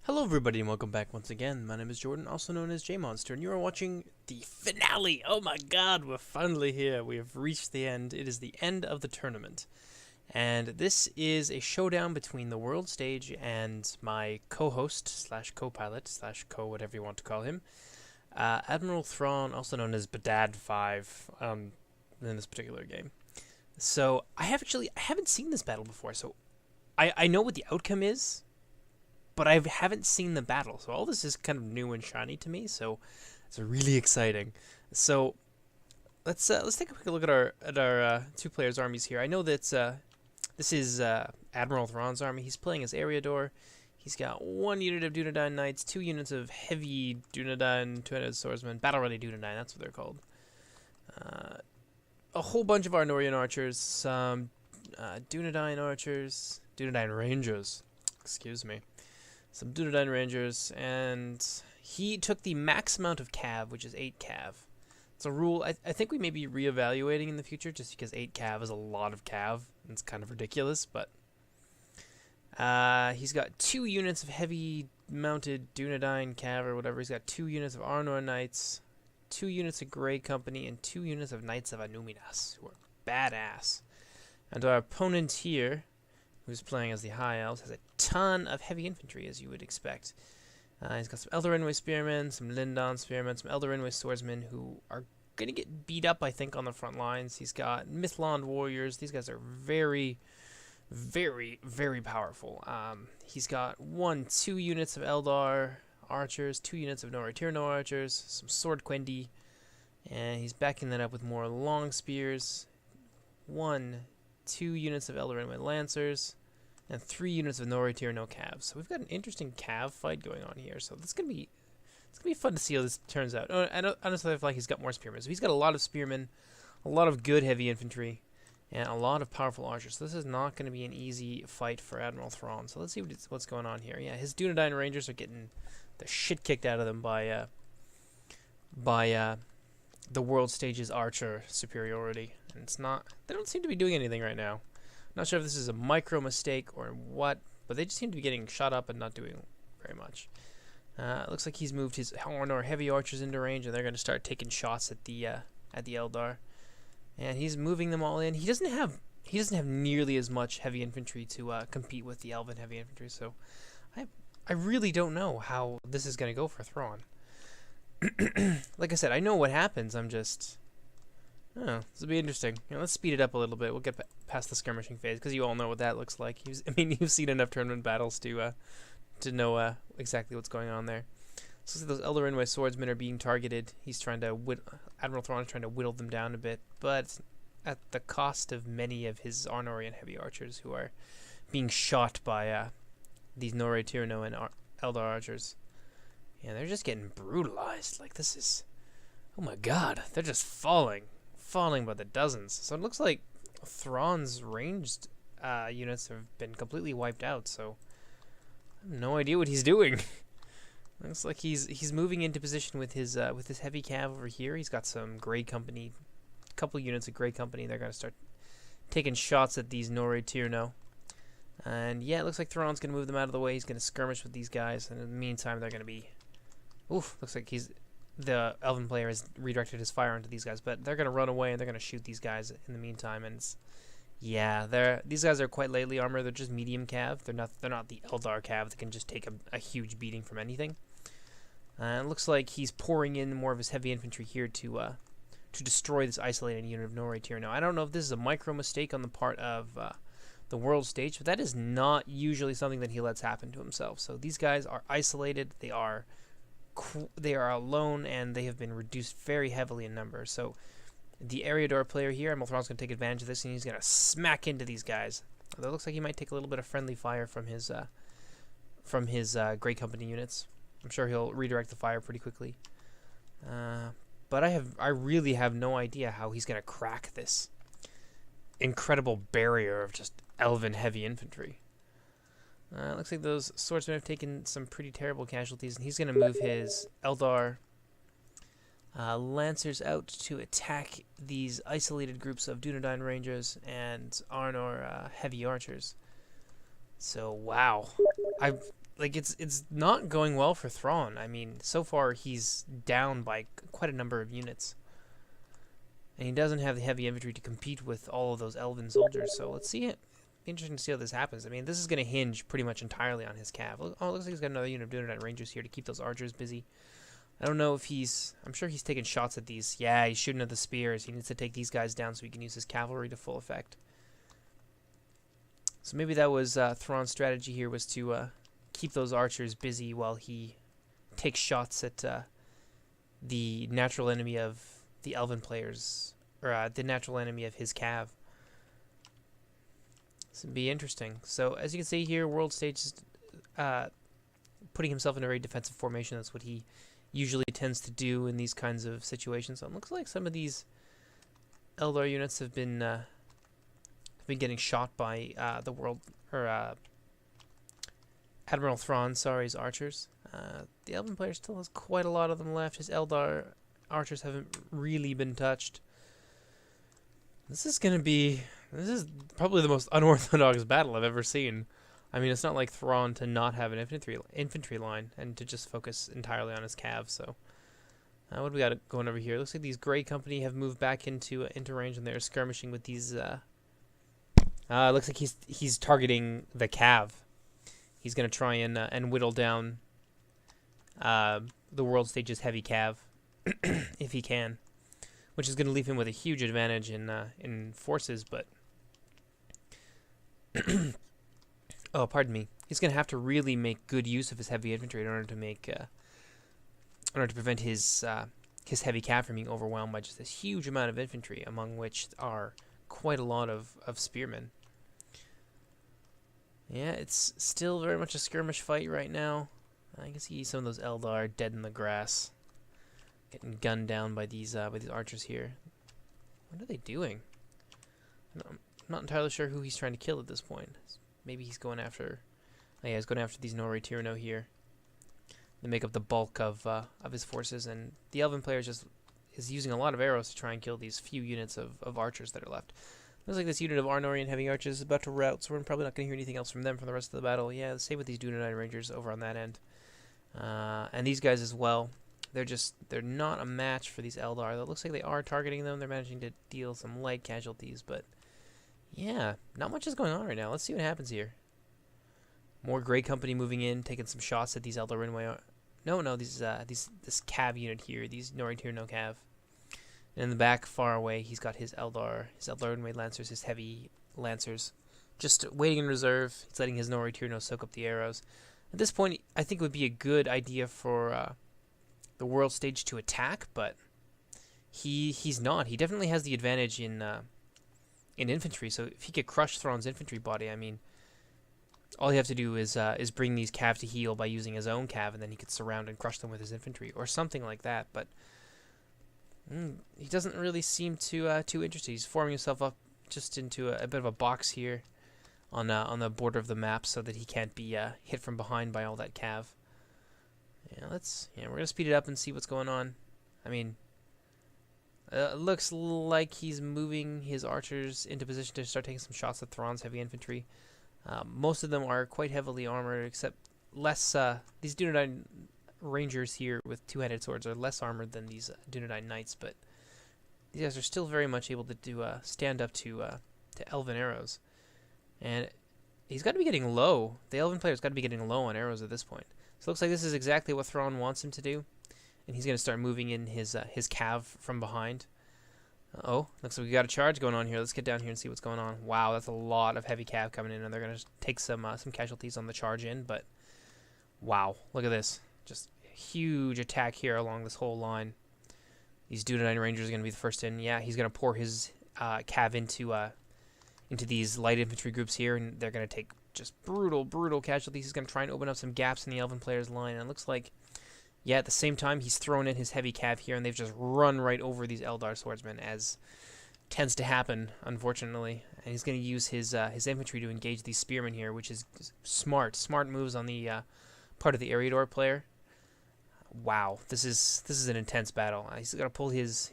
Hello everybody and welcome back once again. My name is Jordan, also known as J-Monster, and you are watching the finale! Oh my god, we're finally here. We have reached the end. It is the end of the tournament. And this is a showdown between the world stage and my co-host, slash co-pilot, slash co-whatever you want to call him, AdmiralThrawn, also known as Badad5, in this particular game. So, I haven't seen this battle before, so I know what the outcome is, but I haven't seen the battle, so all this is kind of new and shiny to me. So it's really exciting. So let's take a quick look at our two players' armies here. I know that this is AdmiralThrawn's army. He's playing as Eriador. He's got 1 unit of Dunedain Knights, 2 units of heavy Dunedain, 2-headed swordsmen, battle-ready Dunedain. That's what they're called. A whole bunch of Arnorian archers, some Dunedain archers, Dunedain rangers. Excuse me. Some Dunedain Rangers, and he took the max amount of cav, which is 8 cav. It's a rule I think we may be reevaluating in the future, just because 8 cav is a lot of cav. It's kind of ridiculous, but he's got 2 units of heavy mounted Dunedain cav or whatever. He's got 2 units of Arnor Knights, 2 units of Grey Company, and 2 units of Knights of Anuminas, who are badass. And our opponent here, who's playing as the High Elves, has a ton of heavy infantry, as you would expect. He's got some Elder Rinway Spearmen, some Lindon Spearmen, some Elder Rinway Swordsmen who are going to get beat up, I think, on the front lines. He's got Mithlond Warriors. These guys are very, very, very powerful. He's got 2 units of Eldar Archers, 2 units of Nori Tyrno Archers, some Sword Quendi, and he's backing that up with more Long Spears, 2 units of Elder Rinway Lancers, and 3 units of Nori Tyrno Cavs. So we've got an interesting Cav fight going on here. So it's gonna be fun to see how this turns out. Oh, and honestly, I feel like he's got more spearmen. So he's got a lot of spearmen, a lot of good heavy infantry, and a lot of powerful archers. So this is not going to be an easy fight for AdmiralThrawn. So let's see what's going on here. Yeah, his Dunedain Rangers are getting the shit kicked out of them by the world stage's archer superiority. And it's not. They don't seem to be doing anything right now. Not sure if this is a micro mistake or what, but they just seem to be getting shot up and not doing very much. It looks like he's moved his Arnor heavy archers into range, and they're going to start taking shots at the Eldar. And he's moving them all in. He doesn't have nearly as much heavy infantry to compete with the Elven heavy infantry. So I really don't know how this is going to go for Thrawn. Like I said, I know what happens. I'm just. Oh, this will be interesting. Let's speed it up a little bit. We'll get past the skirmishing phase, because you all know what that looks like. You've seen enough tournament battles to know exactly what's going on there. So those Elder Rinway swordsmen are being targeted. AdmiralThrawn is trying to whittle them down a bit, but at the cost of many of his Arnorian heavy archers, who are being shot by these Nori Tyrno and Eldar archers. Yeah, they're just getting brutalized. Like, this is... Oh my god, they're just falling by the dozens. So it looks like Thrawn's ranged units have been completely wiped out, so I have no idea what he's doing. Looks like he's moving into position with his heavy cav over here. He's got some Grey Company, a couple units of Grey Company. They're going to start taking shots at these Nori Tyrno. And yeah, it looks like Thrawn's going to move them out of the way. He's going to skirmish with these guys, and in the meantime they're going to be... Oof, looks like the Elven player has redirected his fire onto these guys, but they're going to run away and they're going to shoot these guys in the meantime. And these guys are quite lightly armored. They're just medium cav. They're not the Eldar cav that can just take a huge beating from anything. It looks like he's pouring in more of his heavy infantry here to destroy this isolated unit of Nori Tyrno. I don't know if this is a micro mistake on the part of the world stage, but that is not usually something that he lets happen to himself. So these guys are isolated. They are alone, and they have been reduced very heavily in number. So the Eriador player here, AdmiralThrawn's going to take advantage of this, and he's going to smack into these guys. Although it looks like he might take a little bit of friendly fire from his Grey Company units. I'm sure he'll redirect the fire pretty quickly. But I really have no idea how he's going to crack this incredible barrier of just Elven heavy infantry. Looks like those swordsmen have taken some pretty terrible casualties, and he's going to move his Eldar Lancers out to attack these isolated groups of Dunedain Rangers and Arnor heavy archers. So, wow. like it's not going well for Thrawn. I mean, so far he's down by quite a number of units, and he doesn't have the heavy infantry to compete with all of those elven soldiers. So let's see it. Interesting to see how this happens. I mean, this is going to hinge pretty much entirely on his cav. Oh, it looks like he's got another unit of Dunedain Rangers here to keep those archers busy. I don't know if he's... I'm sure he's taking shots at these. Yeah, he's shooting at the spears. He needs to take these guys down so he can use his cavalry to full effect. So maybe that was Thrawn's strategy here, was to keep those archers busy while he takes shots at the natural enemy of the elven players, or the natural enemy of his cav. This would be interesting. So as you can see here, World Stage is putting himself in a very defensive formation. That's what he usually tends to do in these kinds of situations. So it looks like some of these Eldar units have been getting shot by the world, or AdmiralThrawn, sorry, his archers. The Elven player still has quite a lot of them left. His Eldar archers haven't really been touched. This is probably the most unorthodox battle I've ever seen. I mean, it's not like Thrawn to not have an infantry line and to just focus entirely on his cav. So, what do we got going over here? Looks like these Grey Company have moved back into range, and they're skirmishing with these. Looks like he's targeting the cav. He's gonna try and whittle down the World Stage's heavy cav if he can, which is gonna leave him with a huge advantage in forces, but. Oh, pardon me. He's going to have to really make good use of his heavy infantry in order to prevent his heavy cav from being overwhelmed by just this huge amount of infantry, among which are quite a lot of spearmen. Yeah, it's still very much a skirmish fight right now. I can see some of those Eldar dead in the grass, getting gunned down by these archers here. What are they doing? I'm not entirely sure who he's trying to kill at this point. Maybe he's going after... Oh yeah, he's going after these Nori Tyrno here. They make up the bulk of his forces, and the Elven player is using a lot of arrows to try and kill these few units of archers that are left. Looks like this unit of Arnorian heavy archers is about to rout, so we're probably not going to hear anything else from them for the rest of the battle. Yeah, the same with these Dunedain Rangers over on that end. And these guys as well. They're not a match for these Eldar. It looks like they are targeting them. They're managing to deal some light casualties, but... yeah, not much is going on right now. Let's see what happens here. More Grey Company moving in, taking some shots at these Eldar Rinway. No, this cav unit here, these Nori Tyrno cav. And in the back, far away, he's got his Eldar Rinway Lancers, his heavy Lancers, just waiting in reserve. He's letting his Nori Tyrno soak up the arrows. At this point, I think it would be a good idea for the World Stage to attack, but he's not. He definitely has the advantage in infantry, so if he could crush Thrawn's infantry body, I mean, all you have to do is bring these cav to heel by using his own cav, and then he could surround and crush them with his infantry, or something like that, but he doesn't really seem too interested. He's forming himself up just into a bit of a box here on the border of the map so that he can't be hit from behind by all that cav. Yeah, we're going to speed it up and see what's going on. I mean... it looks like he's moving his archers into position to start taking some shots at Thrawn's heavy infantry. Most of them are quite heavily armored, except less... these Dunedain Rangers here with two-handed swords are less armored than these Dunedain Knights, but these guys are still very much able to stand up to Elven arrows. And he's got to be getting low. The Elven player's got to be getting low on arrows at this point. So it looks like this is exactly what Thrawn wants him to do. And he's going to start moving in his cav from behind. Oh, looks like we got a charge going on here. Let's get down here and see what's going on. Wow, that's a lot of heavy cav coming in, and they're going to take some casualties on the charge in. But wow, look at this. Just a huge attack here along this whole line. These Dunedain Rangers are going to be the first in. Yeah, he's going to pour his cav into these light infantry groups here, and they're going to take just brutal casualties. He's going to try and open up some gaps in the Elven player's line, and it looks like... yeah, at the same time, he's thrown in his heavy cav here, and they've just run right over these Eldar swordsmen, as tends to happen, unfortunately. And he's going to use his infantry to engage these spearmen here, which is smart moves on the part of the Eriador player. Wow, this is an intense battle. He's going to pull his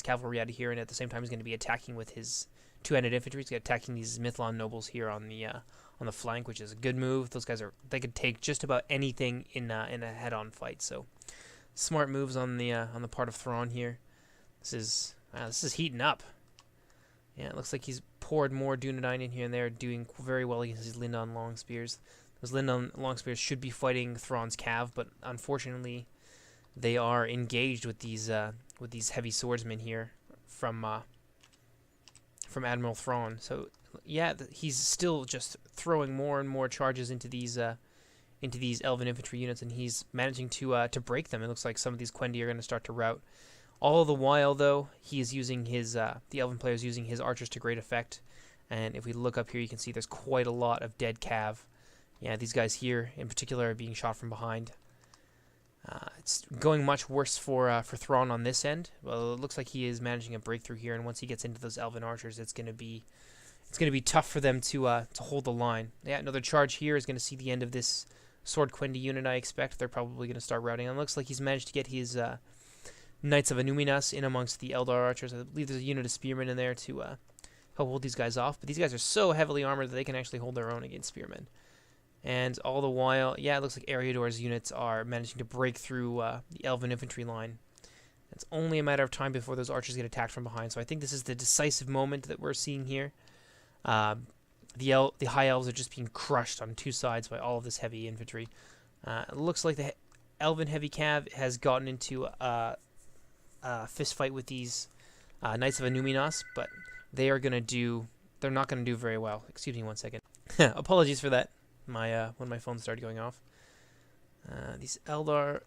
cavalry out of here, and at the same time, he's going to be attacking with his two-handed infantry. He's attacking these Mithlon nobles here on on the flank, which is a good move. Those guys they could take just about anything in a head-on fight. So smart moves on the part of Thrawn here. This is heating up. Yeah, it looks like he's poured more Dunedain in here and there, doing very well against his Lindon long spears. Those Lindon long spears should be fighting Thrawn's cav, but unfortunately, they are engaged with these heavy swordsmen here from AdmiralThrawn. So yeah, he's still just throwing more and more charges into these elven infantry units, and he's managing to break them. It looks like some of these Quendi are going to start to rout. All the while, though, he is using the elven player is using his archers to great effect. And if we look up here, you can see there's quite a lot of dead cav. Yeah, these guys here in particular are being shot from behind. It's going much worse for Thrawn on this end. Well, it looks like he is managing a breakthrough here, and once he gets into those elven archers, it's going to be tough for them to hold the line. Yeah, another charge here is going to see the end of this Sword Quendi unit, I expect. They're probably going to start routing. And it looks like he's managed to get his Knights of Anuminas in amongst the Eldar archers. I believe there's a unit of spearmen in there to help hold these guys off. But these guys are so heavily armored that they can actually hold their own against spearmen. And all the while, yeah, it looks like Eriador's units are managing to break through the elven infantry line. It's only a matter of time before those archers get attacked from behind. So I think this is the decisive moment that we're seeing here. The high elves are just being crushed on two sides by all of this heavy infantry. It looks like the elven heavy cav has gotten into a fist fight with these Knights of Anuminas, but they're not going to do very well. Excuse me 1 second. Apologies for that. When my phone started going off. These Eldar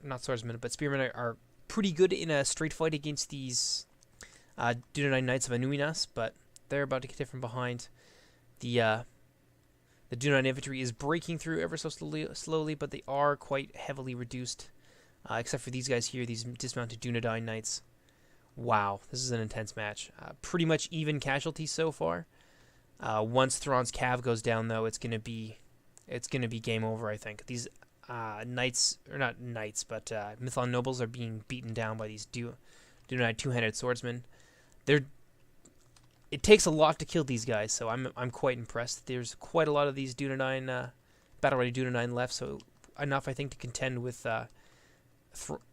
not swordsmen, but spearmen are pretty good in a straight fight against these Dunedain Knights of Anuminas, but they're about to get hit from behind. The Dunedain infantry is breaking through ever so slowly, but they are quite heavily reduced, except for these guys here, these dismounted Dunedain Knights. Wow, this is an intense match. Pretty much even casualties so far. Once Thrawn's cav goes down, though, it's gonna be game over. I think these knights, or not knights, but Mythlon nobles are being beaten down by these Dunedain two-handed swordsmen. It takes a lot to kill these guys, so I'm quite impressed. There's quite a lot of these Dunedain battle-ready Dunedain left, so enough I think to contend with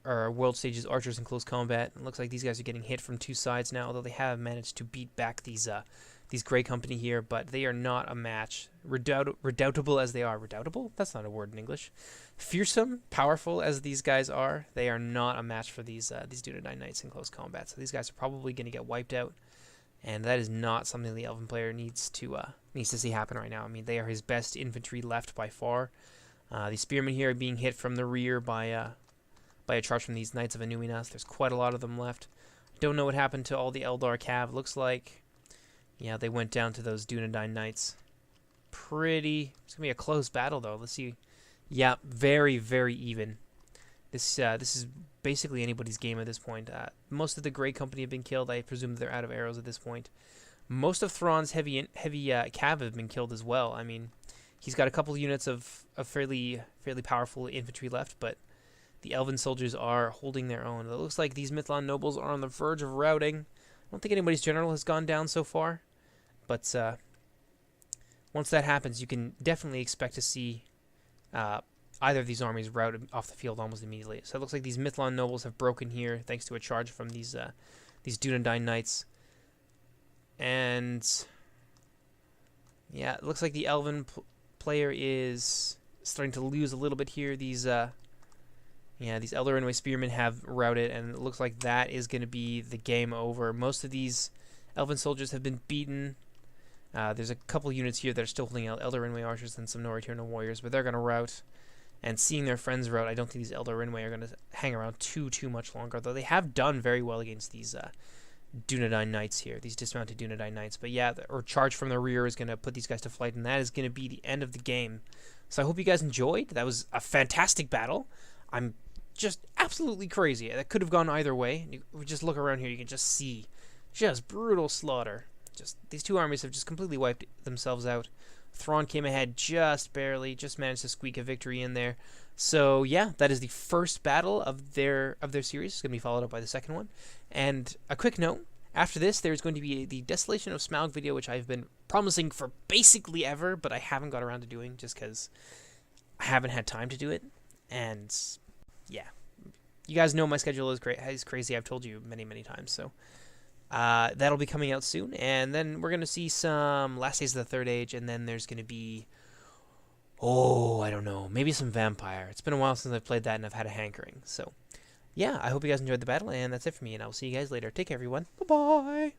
World Stage's archers in close combat. It looks like these guys are getting hit from two sides now, although they have managed to beat back these Grey Company here, but they are not a match. Redoubtable as they are. Redoubtable? That's not a word in English. Fearsome, powerful as these guys are, they are not a match for these Dunedain Knights in close combat. So these guys are probably going to get wiped out, and that is not something the Elven player needs to see happen right now. I mean, they are his best infantry left by far. These spearmen here are being hit from the rear by a charge from these Knights of Anuminas. There's quite a lot of them left. Don't know what happened to all the Eldar cav. Looks like, yeah, they went down to those Dunedain Knights. It's going to be a close battle, though. Let's see. Yeah, very, very even. This is basically anybody's game at this point. Most of the Grey Company have been killed. I presume they're out of arrows at this point. Most of Thrawn's heavy cav have been killed as well. I mean, he's got a couple units of fairly powerful infantry left, but the Elven soldiers are holding their own. It looks like these Mythlon nobles are on the verge of routing. I don't think anybody's general has gone down so far, but once that happens, you can definitely expect to see either of these armies routed off the field almost immediately. So it looks like these Mythlon nobles have broken here thanks to a charge from these Dunedain Knights. And yeah, it looks like the Elven player is starting to lose a little bit here. These Elder Spearmen have routed, and it looks like that is going to be the game over. Most of these Elven soldiers have been beaten. There's a couple units here that are still holding out Elder Archers and some Norityrna warriors, but they're going to rout. And seeing their friends rout, I don't think these Elder are going to hang around too much longer, though they have done very well against these Dunedain Knights here, these dismounted Dunedain Knights. But yeah, or charge from the rear is going to put these guys to flight, and that is going to be the end of the game. So I hope you guys enjoyed. That was a fantastic battle. I'm just absolutely crazy. That could have gone either way. You just look around here, you can just see just brutal slaughter. Just these two armies have just completely wiped themselves out. Thrawn came ahead just barely, just managed to squeak a victory in there. So yeah, that is the first battle of their series. It's going to be followed up by the second one. And a quick note, After this, there's going to be the Desolation of Smaug video, which I've been promising for basically ever, but I haven't got around to doing just because I haven't had time to do it. And yeah, you guys know my schedule is crazy. I've told you many, many times. So that'll be coming out soon. And then we're going to see some Last Days of the Third Age, and then there's going to be, I don't know, maybe some Vampire. It's been a while since I've played that, and I've had a hankering. So yeah, I hope you guys enjoyed the battle, and that's it for me, and I will see you guys later. Take care, everyone. Bye-bye.